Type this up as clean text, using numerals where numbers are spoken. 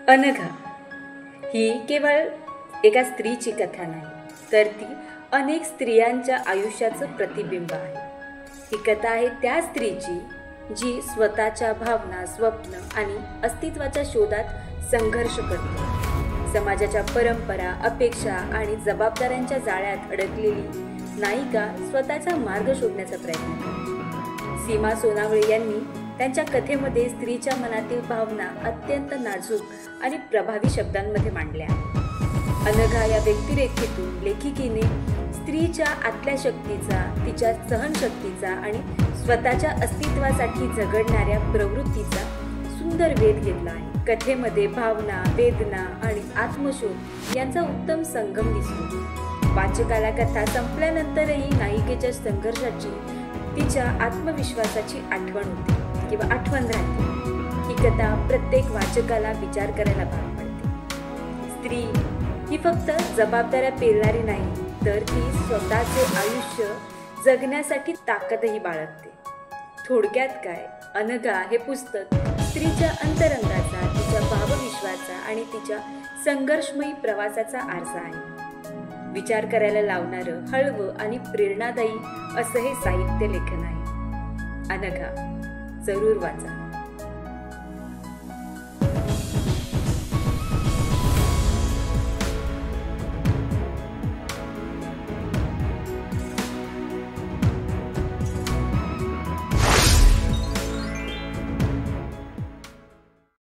अनघा ही केवळ एका स्त्रीची कथा नाही, तर ती अनेक स्त्रियांच्या आयुष्याचं प्रतिबिंब आहे। ही कथा आहे त्या स्त्रीची जी स्वतःच्या भावना, स्वप्न आणि अस्तित्वाच्या शोधात संघर्ष करते। समाजाच्या परंपरा, अपेक्षा आणि जबाबदाऱ्यांच्या जाळ्यात अडकलेली नायिका स्वतःचा मार्ग शोधण्याचा प्रयत्न करते। सीमा सोनावळे यांनी त्यांच्या कथेमध्ये स्त्रीच्या मनातील भावना अत्यंत नाजूक आणि प्रभावी शब्दांमध्ये मांडल्या आहेत। अनघा या व्यक्तिरेखेतून लेखिकेने स्त्रीच्या आतल्या शक्तीचा, तिच्या सहनशक्तीचा आणि स्वतःच्या अस्तित्वासाठी झगडणाऱ्या प्रवृत्तीचा सुंदर वेध घेतला आहे। कथेमध्ये भावना, वेदना आणि आत्मशोध यांचा उत्तम संगम दिसतो। वाचकाला कथा संपल्यानंतरही नायिकेच्या संघर्षाची, तिच्या आत्मविश्वासाची आठवण होते किंवा आठवण राहते। ही कथा प्रत्येक वाचकाला विचार करायला भाग पाडते। स्त्री ही फक्त जबाबदाऱ्या पेलणारी नाही, तर ती स्वतःचे आयुष्य जगण्यासाठी ताकदही बाळगते। थोडक्यात काय, अनघा हे पुस्तक स्त्रीच्या अंतरंगाचा, तिच्या भावविश्वाचा आणि तिच्या संघर्षमयी प्रवासाचा आरसा आहे। विचार करायला लावणारं, हळवं आणि प्रेरणादायी असं हे साहित्य लेखन आहे। अनघा जरूर वाचा।